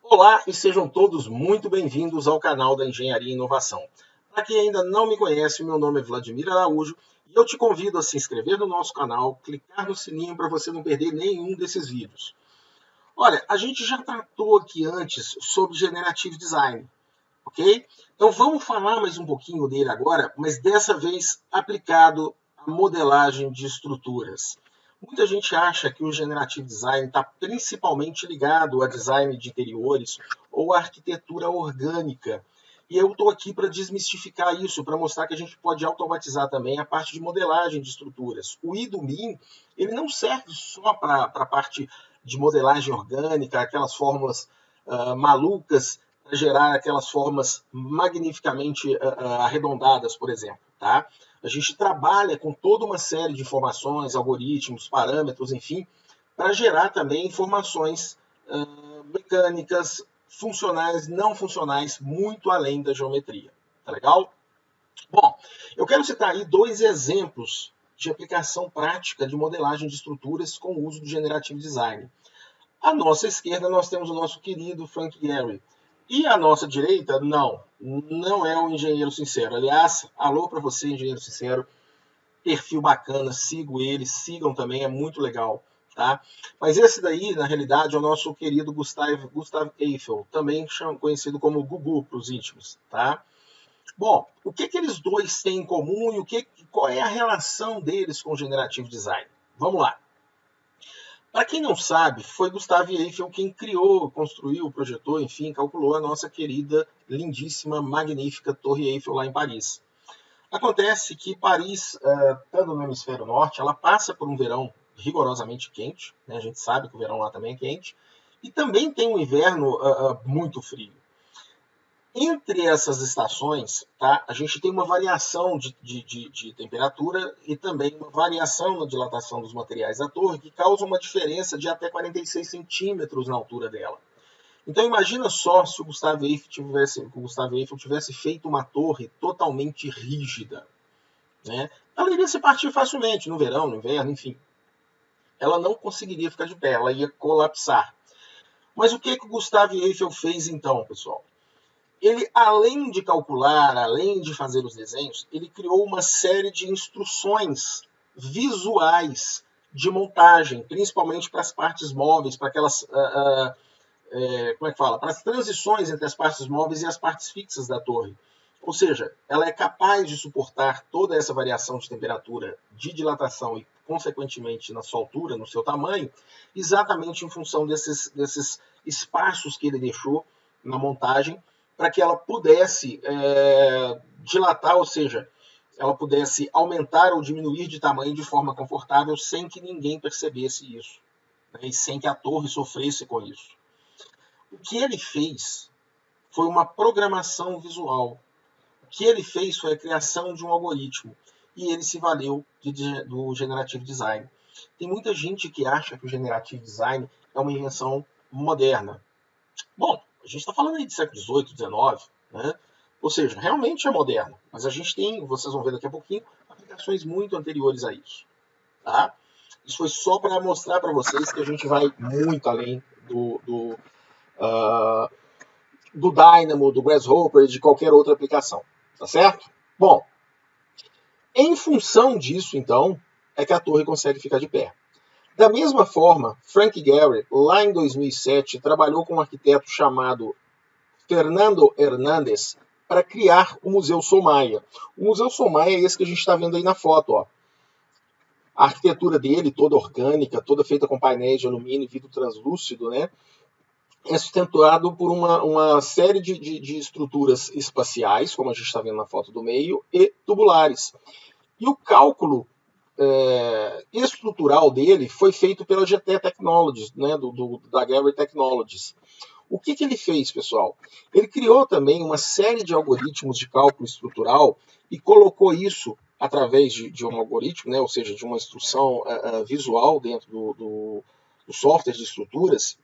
Olá e sejam todos muito bem-vindos ao canal da Engenharia e Inovação. Para quem ainda não me conhece, meu nome é Vladimir Araújo e eu te convido a se inscrever no nosso canal, clicar no sininho para você não perder nenhum desses vídeos. Olha, a gente já tratou aqui antes sobre Generative Design, ok? Então vamos falar mais um pouquinho dele agora, mas dessa vez aplicado à modelagem de estruturas. Muita gente acha que o Generative Design está principalmente ligado a design de interiores ou a arquitetura orgânica. E eu estou aqui para desmistificar isso, para mostrar que a gente pode automatizar também a parte de modelagem de estruturas. O IDOMIN, ele não serve só para a parte de modelagem orgânica, aquelas fórmulas malucas para gerar aquelas formas magnificamente arredondadas, por exemplo, tá? A gente trabalha com toda uma série de informações, algoritmos, parâmetros, enfim, para gerar também informações mecânicas, funcionais, não funcionais, muito além da geometria. Tá legal? Bom, eu quero citar aí dois exemplos de aplicação prática de modelagem de estruturas com o uso do Generative Design. À nossa esquerda, nós temos o nosso querido Frank Gehry. E à nossa direita, não é o Engenheiro Sincero. Aliás, alô para você, Engenheiro Sincero. Perfil bacana, sigo ele, sigam também, é muito legal. Tá? Mas esse daí, na realidade, é o nosso querido Gustav Eiffel, também conhecido como Gugu para os íntimos. Tá? Bom, o que eles dois têm em comum e qual é a relação deles com o Generative Design? Vamos lá. Para quem não sabe, foi Gustav Eiffel quem criou, construiu, projetou, enfim, calculou a nossa querida, lindíssima, magnífica Torre Eiffel lá em Paris. Acontece que Paris, estando no hemisfério norte, ela passa por um verão rigorosamente quente, né? A gente sabe que o verão lá também é quente, e também tem um inverno muito frio. Entre essas estações, tá, a gente tem uma variação de temperatura e também uma variação na dilatação dos materiais da torre, que causa uma diferença de até 46 centímetros na altura dela. Então imagina só se o Gustav Eiffel tivesse feito uma torre totalmente rígida. Né? Ela iria se partir facilmente no verão, no inverno, enfim. Ela não conseguiria ficar de pé, ela ia colapsar. Mas o que o Gustav Eiffel fez então, pessoal? Ele, além de calcular, além de fazer os desenhos, ele criou uma série de instruções visuais de montagem, principalmente para as partes móveis, para aquelas, como é que fala? Para as transições entre as partes móveis e as partes fixas da torre. Ou seja, ela é capaz de suportar toda essa variação de temperatura, de dilatação e, consequentemente, na sua altura, no seu tamanho, exatamente em função desses espaços que ele deixou na montagem, para que ela pudesse dilatar, ou seja, ela pudesse aumentar ou diminuir de tamanho de forma confortável sem que ninguém percebesse isso, né, e sem que a torre sofresse com isso. O que ele fez foi uma programação visual. O que ele fez foi a criação de um algoritmo e ele se valeu do Generative Design. Tem muita gente que acha que o Generative Design é uma invenção moderna. Bom, a gente está falando aí de século XVIII, XIX, né? Ou seja, realmente é moderno, mas a gente tem, vocês vão ver daqui a pouquinho, aplicações muito anteriores a isso. Tá? Isso foi só para mostrar para vocês que a gente vai muito além do Dynamo, do Grasshopper e de qualquer outra aplicação. Tá certo? Bom, em função disso, então, é que a torre consegue ficar de pé. Da mesma forma, Frank Gehry, lá em 2007, trabalhou com um arquiteto chamado Fernando Hernández para criar o Museu Soumaya. O Museu Soumaya é esse que a gente está vendo aí na foto. Ó. A arquitetura dele, toda orgânica, toda feita com painéis de alumínio e vidro translúcido, né? É sustentado por uma série de estruturas espaciais, como a gente está vendo na foto do meio, e tubulares. E o cálculo estrutural dele foi feito pela GT Technologies, né, da Gehry Technologies. O que ele fez, pessoal? Ele criou também uma série de algoritmos de cálculo estrutural e colocou isso através de um algoritmo, né, ou seja, de uma instrução visual dentro do software de estruturas.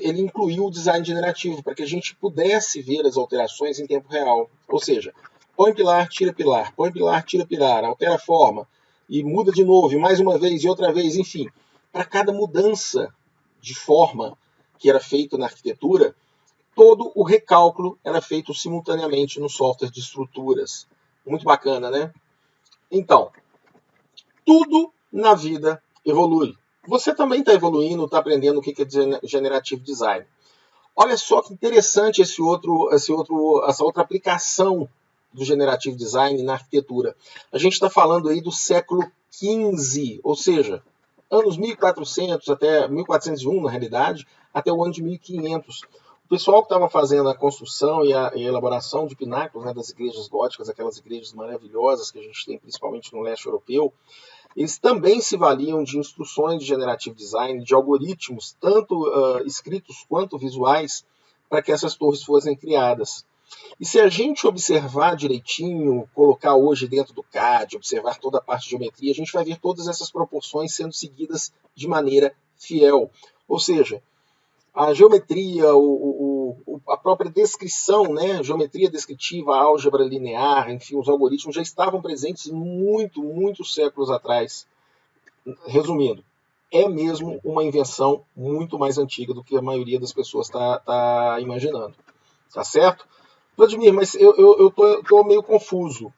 Ele incluiu o design generativo para que a gente pudesse ver as alterações em tempo real. Ou seja, põe pilar, tira pilar, põe pilar, tira pilar, altera a forma, e muda de novo, e mais uma vez, e outra vez, enfim. Para cada mudança de forma, que era feito na arquitetura, todo o recálculo era feito simultaneamente no software de estruturas. Muito bacana, né? Então, tudo na vida evolui. Você também está evoluindo, está aprendendo o que é Generative Design. Olha só que interessante essa outra aplicação do Generative Design na arquitetura. A gente está falando aí do século XV, ou seja, anos 1400 até 1401, na realidade, até o ano de 1500. O pessoal que estava fazendo a construção e a elaboração de pináculos, né, das igrejas góticas, aquelas igrejas maravilhosas que a gente tem principalmente no leste europeu, eles também se valiam de instruções de Generative Design, de algoritmos, tanto escritos quanto visuais, para que essas torres fossem criadas. E se a gente observar direitinho, colocar hoje dentro do CAD, observar toda a parte de geometria, a gente vai ver todas essas proporções sendo seguidas de maneira fiel. Ou seja, a geometria, a própria descrição, né, geometria descritiva, álgebra linear, enfim, os algoritmos já estavam presentes muitos séculos atrás. Resumindo, é mesmo uma invenção muito mais antiga do que a maioria das pessoas está imaginando. Tá certo? Vladimir, mas eu tô meio confuso.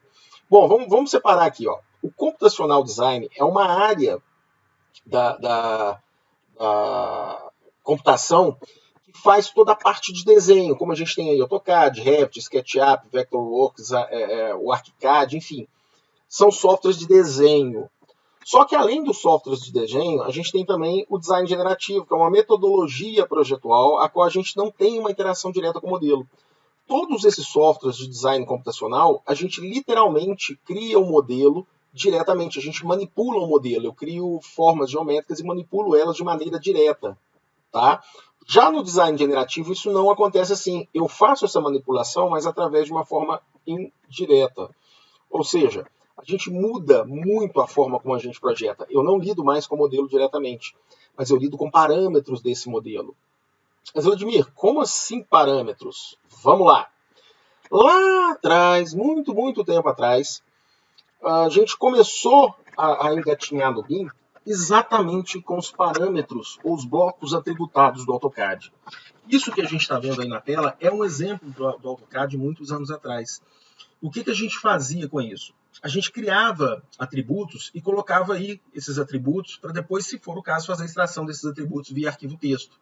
Bom, vamos separar aqui. Ó. O computational design é uma área da computação que faz toda a parte de desenho, como a gente tem aí AutoCAD, Revit, SketchUp, Vectorworks, o ArchiCAD, enfim. São softwares de desenho. Só que além dos softwares de desenho, a gente tem também o design generativo, que é uma metodologia projetual a qual a gente não tem uma interação direta com o modelo. Todos esses softwares de design computacional, a gente literalmente cria o modelo diretamente, a gente manipula o modelo, eu crio formas geométricas e manipulo elas de maneira direta. Tá? Já no design generativo, isso não acontece assim. Eu faço essa manipulação, mas através de uma forma indireta. Ou seja, a gente muda muito a forma como a gente projeta. Eu não lido mais com o modelo diretamente, mas eu lido com parâmetros desse modelo. Mas, Vladimir, como assim parâmetros? Vamos lá. Lá atrás, muito tempo atrás, a gente começou a engatinhar no BIM exatamente com os parâmetros, ou os blocos atributados do AutoCAD. Isso que a gente está vendo aí na tela é um exemplo do AutoCAD muitos anos atrás. O que a gente fazia com isso? A gente criava atributos e colocava aí esses atributos para depois, se for o caso, fazer a extração desses atributos via arquivo texto.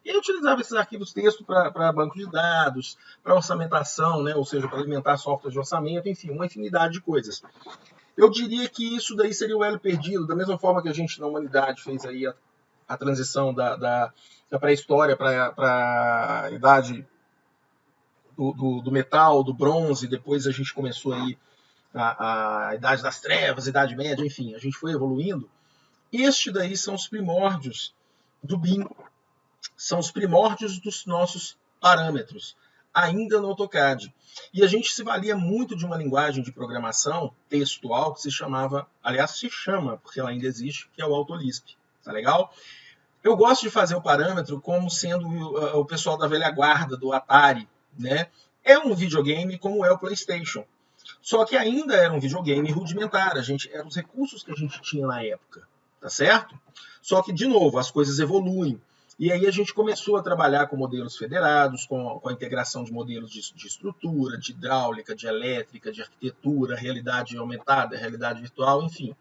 E aí utilizava esses arquivos texto para banco de dados, para orçamentação, né? Ou seja, para alimentar software de orçamento, enfim, uma infinidade de coisas. Eu diria que isso daí seria o elo perdido, da mesma forma que a gente na humanidade fez aí a transição da pré-história para a idade do metal, do bronze, depois a gente começou aí a idade das trevas, a idade média, enfim, a gente foi evoluindo. Este daí são os primórdios do BIM, são os primórdios dos nossos parâmetros, ainda no AutoCAD. E a gente se valia muito de uma linguagem de programação textual que se chamava, aliás, se chama, porque ela ainda existe, que é o AutoLisp. Tá legal? Eu gosto de fazer o parâmetro como sendo o pessoal da velha guarda, do Atari, né? É um videogame como é o PlayStation. Só que ainda era um videogame rudimentar, eram os recursos que a gente tinha na época, tá certo? Só que, de novo, as coisas evoluem. E aí a gente começou a trabalhar com modelos federados, com a integração de modelos de estrutura, de hidráulica, de elétrica, de arquitetura, realidade aumentada, realidade virtual, enfim.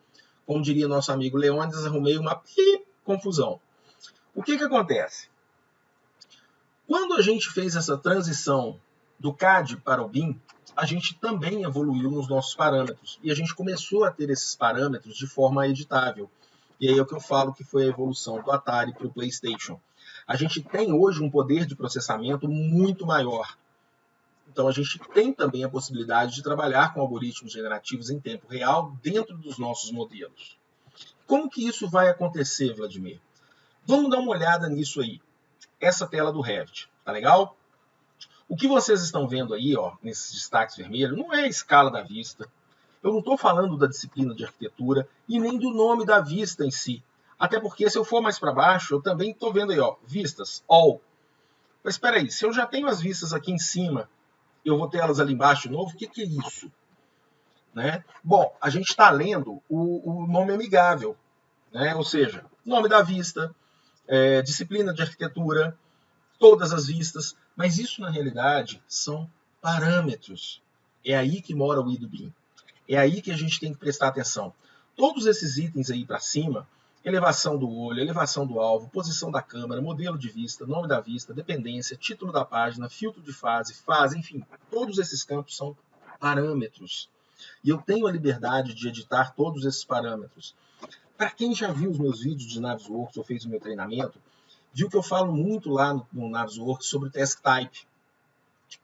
Como diria nosso amigo Leônidas, arrumei uma confusão. O que acontece? Quando a gente fez essa transição do CAD para o BIM, a gente também evoluiu nos nossos parâmetros. E a gente começou a ter esses parâmetros de forma editável. E aí é o que eu falo que foi a evolução do Atari para o PlayStation. A gente tem hoje um poder de processamento muito maior. Então a gente tem também a possibilidade de trabalhar com algoritmos generativos em tempo real dentro dos nossos modelos. Como que isso vai acontecer, Vladimir? Vamos dar uma olhada nisso aí. Essa tela do Revit, tá legal? O que vocês estão vendo aí, ó, nesses destaques vermelhos, não é a escala da vista. Eu não estou falando da disciplina de arquitetura e nem do nome da vista em si. Até porque, se eu for mais para baixo, eu também estou vendo aí, ó, vistas, all. Mas espera aí, se eu já tenho as vistas aqui em cima, eu vou ter elas ali embaixo de novo, o que é isso? Né? Bom, a gente está lendo o nome amigável, né? Ou seja, nome da vista, disciplina de arquitetura, todas as vistas, mas isso na realidade são parâmetros. É aí que mora o I do BIM. É aí que a gente tem que prestar atenção. Todos esses itens aí para cima, elevação do olho, elevação do alvo, posição da câmera, modelo de vista, nome da vista, dependência, título da página, filtro de fase, enfim, todos esses campos são parâmetros. E eu tenho a liberdade de editar todos esses parâmetros. Para quem já viu os meus vídeos de Navisworks ou fez o meu treinamento, viu que eu falo muito lá no Navisworks sobre o Task Type.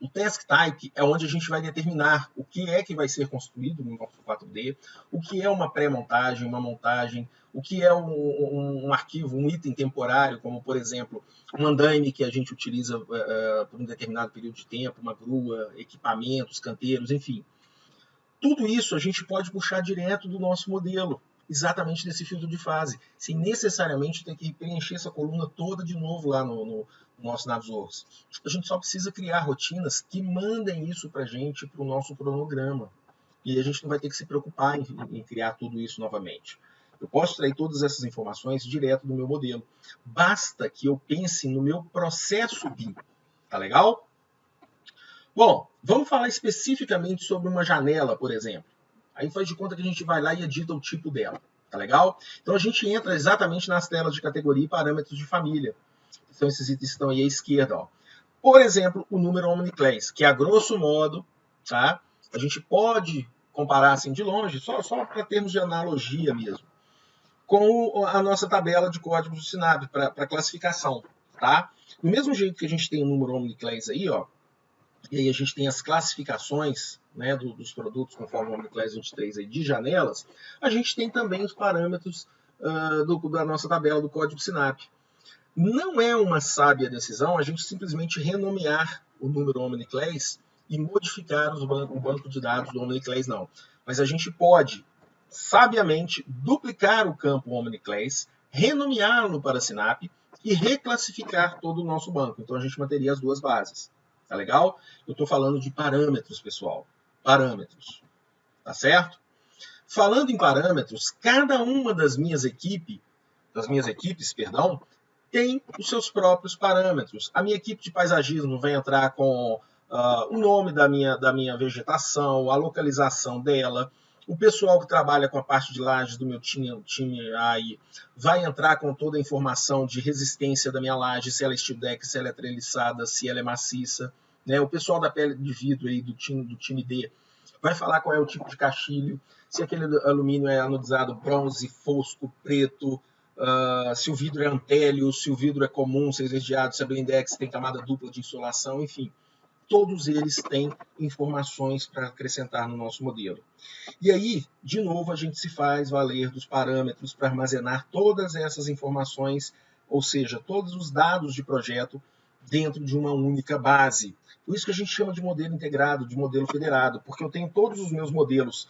O Task Type é onde a gente vai determinar o que é que vai ser construído no nosso 4D, o que é uma pré-montagem, uma montagem, o que é um arquivo, um item temporário, como, por exemplo, um andaime que a gente utiliza por um determinado período de tempo, uma grua, equipamentos, canteiros, enfim. Tudo isso a gente pode puxar direto do nosso modelo, exatamente desse filtro de fase, sem necessariamente ter que preencher essa coluna toda de novo lá no nosso Navisworks. A gente só precisa criar rotinas que mandem isso para a gente, para o nosso cronograma. E a gente não vai ter que se preocupar em criar tudo isso novamente. Eu posso extrair todas essas informações direto do meu modelo. Basta que eu pense no meu processo BIM. Tá legal? Bom, vamos falar especificamente sobre uma janela, por exemplo. Aí faz de conta que a gente vai lá e edita o tipo dela. Tá legal? Então a gente entra exatamente nas telas de categoria e parâmetros de família. Então esses itens estão aí à esquerda. Ó. Por exemplo, o número OmniClass, que a grosso modo, tá? A gente pode comparar assim de longe, só para termos de analogia mesmo, com a nossa tabela de códigos do Sinap para classificação. Tá? Do mesmo jeito que a gente tem o número OmniClass aí, ó, e aí a gente tem as classificações, né, dos produtos conforme o OmniClass 23 aí, de janelas, a gente tem também os parâmetros da nossa tabela do código Sinap. Não é uma sábia decisão a gente simplesmente renomear o número OmniClass e modificar o banco de dados do OmniClass, não. Mas a gente pode, sabiamente, duplicar o campo OmniClass, renomeá-lo para Sinap e reclassificar todo o nosso banco. Então a gente manteria as duas bases. Tá legal? Eu estou falando de parâmetros, pessoal. Parâmetros. Tá certo? Falando em parâmetros, cada uma das minhas equipes, tem os seus próprios parâmetros. A minha equipe de paisagismo vai entrar com o nome da minha vegetação, a localização dela. O pessoal que trabalha com a parte de lajes do meu time aí vai entrar com toda a informação de resistência da minha laje, se ela é steel deck, se ela é treliçada, se ela é maciça. Né? O pessoal da pele de vidro aí do time D vai falar qual é o tipo de caixilho, se aquele alumínio é anodizado bronze, fosco, preto, se o vidro é antélio, se o vidro é comum, se é esverdeado, se é blindex, tem camada dupla de insolação, enfim. Todos eles têm informações para acrescentar no nosso modelo. E aí, de novo, a gente se faz valer dos parâmetros para armazenar todas essas informações, ou seja, todos os dados de projeto dentro de uma única base. Por isso que a gente chama de modelo integrado, de modelo federado, porque eu tenho todos os meus modelos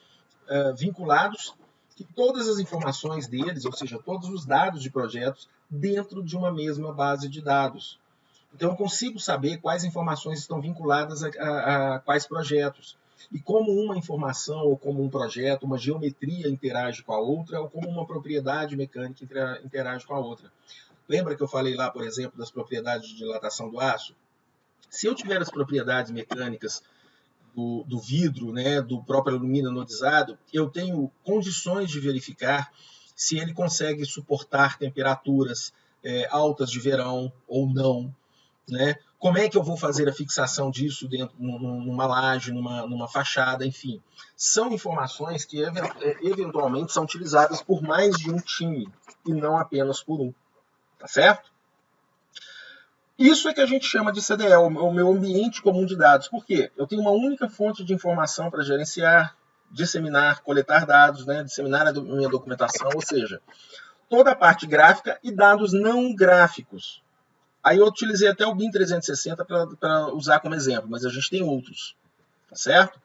vinculados e todas as informações deles, ou seja, todos os dados de projetos, dentro de uma mesma base de dados. Então, eu consigo saber quais informações estão vinculadas a quais projetos. E como uma informação, ou como um projeto, uma geometria interage com a outra, ou como uma propriedade mecânica interage com a outra. Lembra que eu falei lá, por exemplo, das propriedades de dilatação do aço? Se eu tiver as propriedades mecânicas do vidro, né, do próprio alumínio anodizado, eu tenho condições de verificar se ele consegue suportar temperaturas altas de verão ou não. Né? Como é que eu vou fazer a fixação disso dentro numa laje, numa fachada, enfim. São informações que eventualmente são utilizadas por mais de um time e não apenas por um. Tá certo? Isso é que a gente chama de CDE, o meu ambiente comum de dados. Por quê? Eu tenho uma única fonte de informação para gerenciar, disseminar, coletar dados, né? Disseminar a minha documentação, ou seja, toda a parte gráfica e dados não gráficos. Aí eu utilizei até o BIM 360 para usar como exemplo, mas a gente tem outros, tá certo?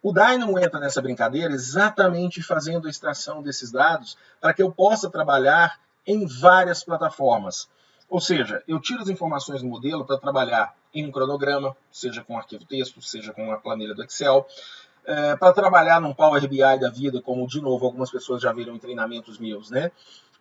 O Dynamo entra nessa brincadeira exatamente fazendo a extração desses dados para que eu possa trabalhar em várias plataformas. Ou seja, eu tiro as informações do modelo para trabalhar em um cronograma, seja com arquivo texto, seja com uma planilha do Excel, para trabalhar num Power BI da vida, como, de novo, algumas pessoas já viram em treinamentos meus, né?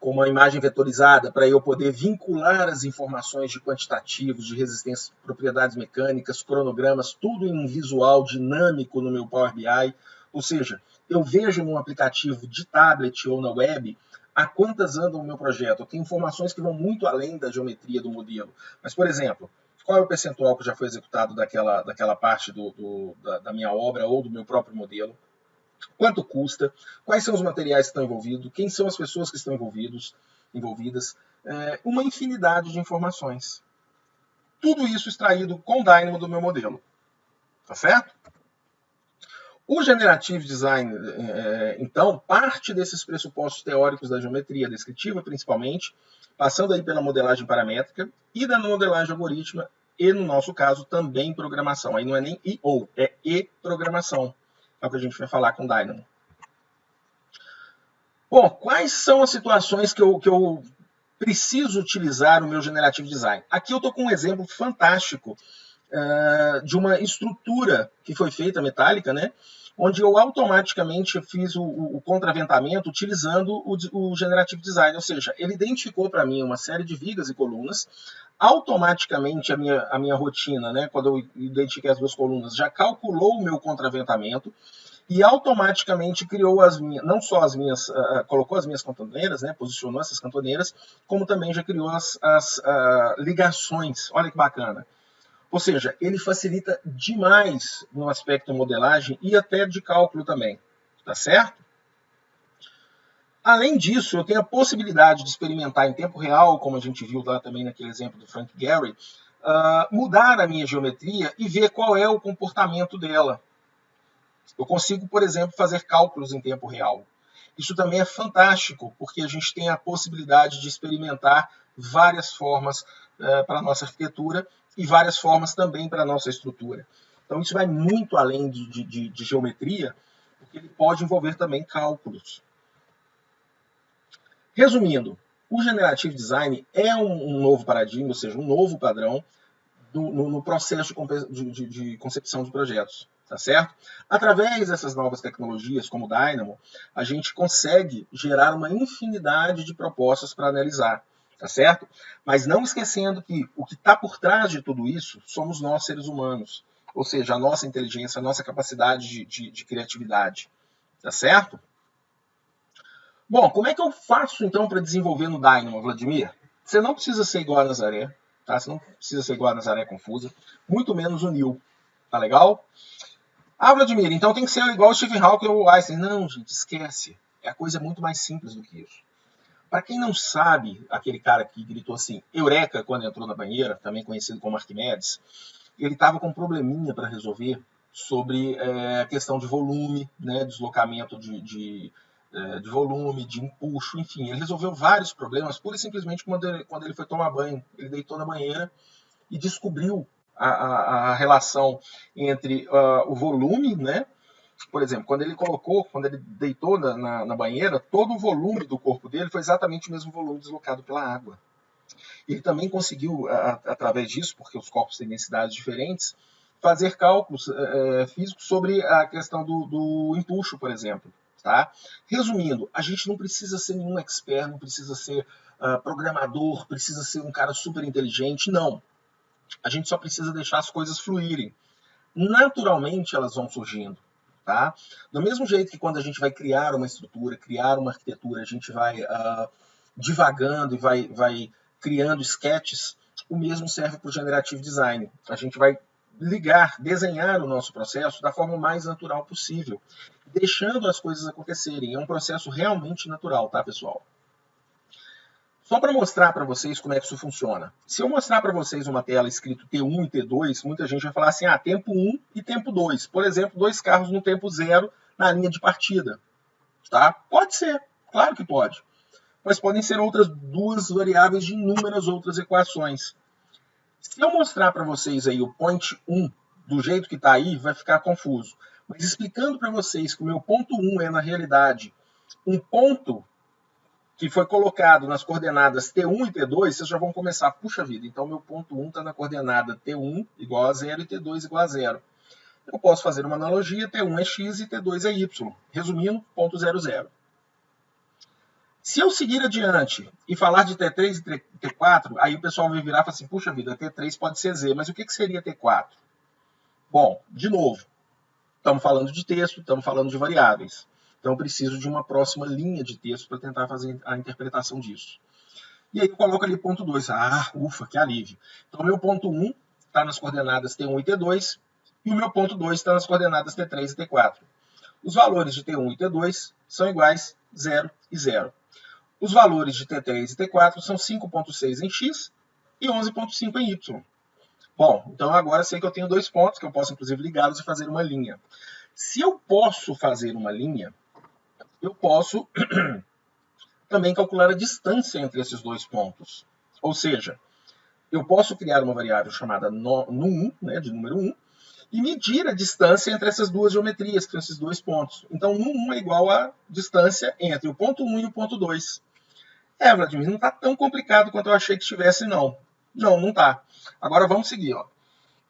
com uma imagem vetorizada, para eu poder vincular as informações de quantitativos, de resistência, propriedades mecânicas, cronogramas, tudo em um visual dinâmico no meu Power BI. Ou seja, eu vejo num aplicativo de tablet ou na web a quantas andam o meu projeto. Eu tenho informações que vão muito além da geometria do modelo. Mas, por exemplo, qual é o percentual que já foi executado daquela parte da minha obra ou do meu próprio modelo? Quanto custa? Quais são os materiais que estão envolvidos? Quem são as pessoas que estão envolvidas? Uma infinidade de informações. Tudo isso extraído com o Dynamo do meu modelo. Tá certo? O Generative Design, então, parte desses pressupostos teóricos da geometria descritiva, principalmente, passando aí pela modelagem paramétrica e da modelagem algorítmica, e, no nosso caso, também programação. Aí não é nem I ou, é E programação. É o que a gente vai falar com o Dynamo. Bom, quais são as situações que eu preciso utilizar o meu Generative Design? Aqui eu estou com um exemplo fantástico de uma estrutura que foi feita metálica, né? Onde eu automaticamente fiz o contraventamento utilizando o Generative Design, ou seja, ele identificou para mim uma série de vigas e colunas, automaticamente a minha rotina, né, quando eu identifiquei as duas colunas, já calculou o meu contraventamento e automaticamente criou não só as minhas, colocou as minhas cantoneiras, né, posicionou essas cantoneiras, como também já criou as ligações. Olha que bacana. Ou seja, ele facilita demais no aspecto modelagem e até de cálculo também, tá certo? Além disso, eu tenho a possibilidade de experimentar em tempo real, como a gente viu lá também naquele exemplo do Frank Gehry, mudar a minha geometria e ver qual é o comportamento dela. Eu consigo, por exemplo, fazer cálculos em tempo real. Isso também é fantástico, porque a gente tem a possibilidade de experimentar várias formas para a nossa arquitetura e várias formas também para a nossa estrutura. Então, isso vai muito além de geometria, porque ele pode envolver também cálculos. Resumindo, o Generative Design é um novo paradigma, ou seja, um novo padrão no processo de concepção de projetos. Tá certo? Através dessas novas tecnologias, como o Dynamo, a gente consegue gerar uma infinidade de propostas para analisar. Tá certo? Mas não esquecendo que o que está por trás de tudo isso somos nós, seres humanos. Ou seja, a nossa inteligência, a nossa capacidade de criatividade. Tá certo? Bom, como é que eu faço então para desenvolver no Dynamo, Vladimir? Você não precisa ser igual a Nazaré, tá? Você não precisa ser igual a Nazaré confusa, muito menos o Neil. Tá legal? Ah, Vladimir, então tem que ser igual o Stephen Hawking ou o Einstein. Não, gente, esquece. A coisa é muito mais simples do que isso. Para quem não sabe, aquele cara que gritou assim, Eureka, quando entrou na banheira, também conhecido como Arquimedes, ele estava com um probleminha para resolver sobre a questão de volume, né, deslocamento de volume, de empuxo, enfim. Ele resolveu vários problemas, pura e simplesmente quando ele foi tomar banho. Ele deitou na banheira e descobriu a relação entre o volume, né? Por exemplo, quando ele deitou na banheira, todo o volume do corpo dele foi exatamente o mesmo volume deslocado pela água. Ele também conseguiu, através disso, porque os corpos têm densidades diferentes, fazer cálculos físicos sobre a questão do empuxo, por exemplo. Tá? Resumindo, a gente não precisa ser nenhum expert, não precisa ser programador, precisa ser um cara super inteligente, não. A gente só precisa deixar as coisas fluírem. Naturalmente elas vão surgindo. Tá? Do mesmo jeito que quando a gente vai criar uma estrutura, criar uma arquitetura, a gente vai divagando e vai criando sketches, o mesmo serve para o Generative Design. A gente vai desenhar o nosso processo da forma mais natural possível, deixando as coisas acontecerem. É um processo realmente natural, tá, pessoal? Só para mostrar para vocês como é que isso funciona. Se eu mostrar para vocês uma tela escrito T1 e T2, muita gente vai falar assim, tempo 1 e tempo 2. Por exemplo, 2 carros no tempo 0 na linha de partida. Tá? Pode ser, claro que pode. Mas podem ser outras duas variáveis de inúmeras outras equações. Se eu mostrar para vocês aí o point 1 do jeito que está aí, vai ficar confuso. Mas explicando para vocês que o meu ponto 1 é, na realidade, um ponto que foi colocado nas coordenadas T1 e T2, vocês já vão começar, puxa vida, então meu ponto 1 está na coordenada T1 igual a 0 e T2 igual a 0. Eu posso fazer uma analogia, T1 é x e T2 é y. Resumindo, ponto 0, 0. Se eu seguir adiante e falar de T3 e T4, aí o pessoal vai virar e falar assim, puxa vida, T3 pode ser Z, mas o que seria T4? Bom, de novo, estamos falando de texto, estamos falando de variáveis. Então eu preciso de uma próxima linha de texto para tentar fazer a interpretação disso. E aí eu coloco ali ponto 2. Ah, ufa, que alívio. Então o meu ponto 1 está nas coordenadas T1 e T2, e o meu ponto 2 está nas coordenadas T3 e T4. Os valores de T1 e T2 são iguais 0 e 0. Os valores de T3 e T4 são 5,6 em x e 11,5 em y. Bom, então agora sei que eu tenho 2 pontos, que eu posso inclusive ligá-los e fazer uma linha. Se eu posso fazer uma linha, eu posso também calcular a distância entre esses 2 pontos. Ou seja, eu posso criar uma variável chamada num1, né, de número 1, e medir a distância entre essas duas geometrias, que são esses 2 pontos. Então, num1 é igual a distância entre o ponto 1 e o ponto 2. Vladimir, não está tão complicado quanto eu achei que estivesse, não. Não está. Agora vamos seguir. Ó.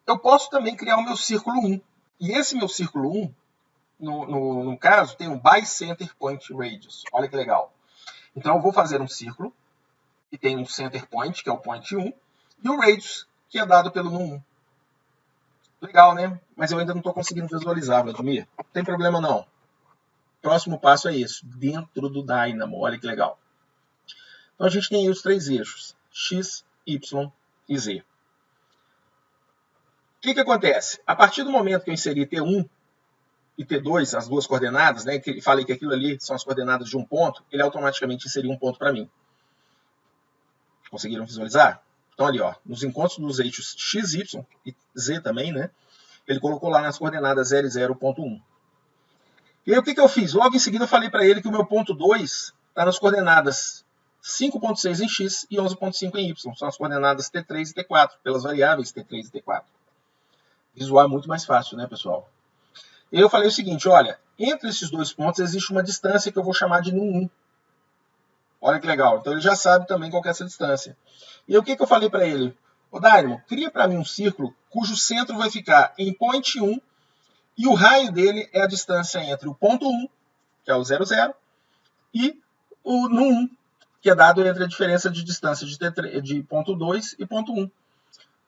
Eu posso também criar o meu círculo 1. E esse meu círculo 1, no caso, tem um Bicenter Point Radius. Olha que legal. Então eu vou fazer um círculo, que tem um center point, que é o point 1, e o radius, que é dado pelo num1. Legal, né? Mas eu ainda não estou conseguindo visualizar, Vladimir. Não tem problema não. Próximo passo é isso, dentro do Dynamo. Olha que legal. Então a gente tem aí os 3 eixos, x, y e z. O que acontece? A partir do momento que eu inseri T1 e T2, as duas coordenadas, né, que falei que aquilo ali são as coordenadas de um ponto, ele automaticamente inseriu um ponto para mim. Conseguiram visualizar? Então ali, ó, nos encontros dos eixos x, y e z também, né, ele colocou lá nas coordenadas 0 e 0,1. E aí o que eu fiz? Logo em seguida eu falei para ele que o meu ponto 2 está nas coordenadas 5,6 em x e 11,5 em y. São as coordenadas T3 e T4, pelas variáveis T3 e T4. Visual é muito mais fácil, né, pessoal? E aí eu falei o seguinte, olha, entre esses 2 pontos existe uma distância que eu vou chamar de num1. Olha que legal. Então ele já sabe também qual que é essa distância. E aí o que eu falei para ele? Ô, Dynamo, cria para mim um círculo cujo centro vai ficar em point 1 e o raio dele é a distância entre o ponto 1, que é o 0, 0, e o num1, que é dado entre a diferença de distância de ponto 2 e ponto 1.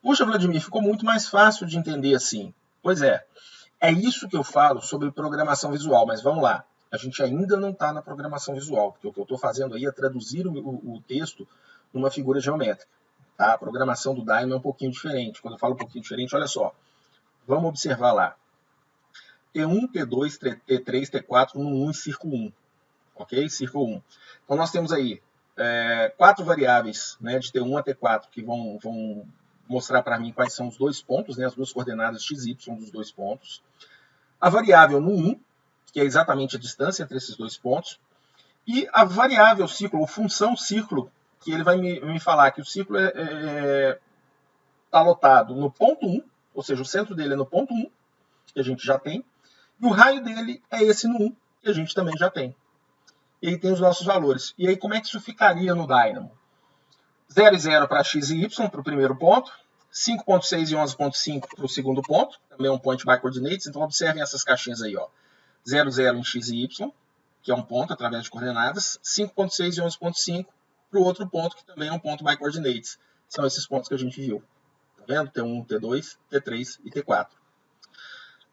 Puxa, Vladimir, ficou muito mais fácil de entender assim. Pois é isso que eu falo sobre programação visual, mas vamos lá. A gente ainda não está na programação visual, porque o que eu estou fazendo aí é traduzir o texto numa figura geométrica. Tá? A programação do Dynamo é um pouquinho diferente. Quando eu falo um pouquinho diferente, olha só. Vamos observar lá. T1, T2, T3, T4, num1 e círculo 1. Ok? Círculo 1. Então nós temos aí 4 variáveis, né, de T1 a T4 que vão mostrar para mim quais são os 2 pontos, né, as duas coordenadas x e y dos 2 pontos. A variável num1, que é exatamente a distância entre esses 2 pontos. E a variável círculo, ou função círculo, que ele vai me falar que o círculo está lotado no ponto 1, ou seja, o centro dele é no ponto 1, que a gente já tem, e o raio dele é esse no 1, que a gente também já tem. E aí tem os nossos valores. E aí como é que isso ficaria no Dynamo? 0 e 0 para x e y, para o primeiro ponto, 5,6 e 11,5 para o segundo ponto, também é um point by coordinates, então observem essas caixinhas aí, ó. 0, 0 em x e y, que é um ponto através de coordenadas, 5,6 e 11,5 para o outro ponto, que também é um ponto by coordinates. São esses pontos que a gente viu. Tá vendo? T1, T2, T3 e T4.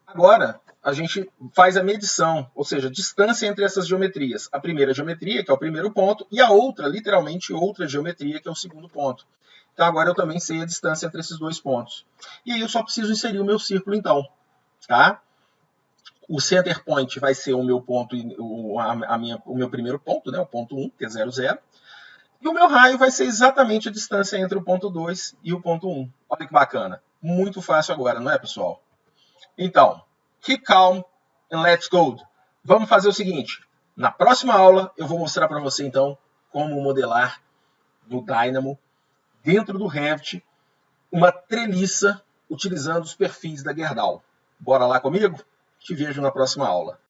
Agora, a gente faz a medição, ou seja, a distância entre essas geometrias. A primeira geometria, que é o primeiro ponto, e a outra, literalmente, outra geometria, que é o segundo ponto. Então, agora eu também sei a distância entre esses 2 pontos. E aí eu só preciso inserir o meu círculo, então. Tá? O center point vai ser o meu ponto, o meu primeiro ponto, né? O ponto 1, que é 0, 0. E o meu raio vai ser exatamente a distância entre o ponto 2 e o ponto 1. Olha que bacana. Muito fácil agora, não é, pessoal? Então, keep calm and let's go. Vamos fazer o seguinte. Na próxima aula, eu vou mostrar para você, então, como modelar no Dynamo, dentro do Revit, uma treliça utilizando os perfis da Gerdau. Bora lá comigo? Te vejo na próxima aula.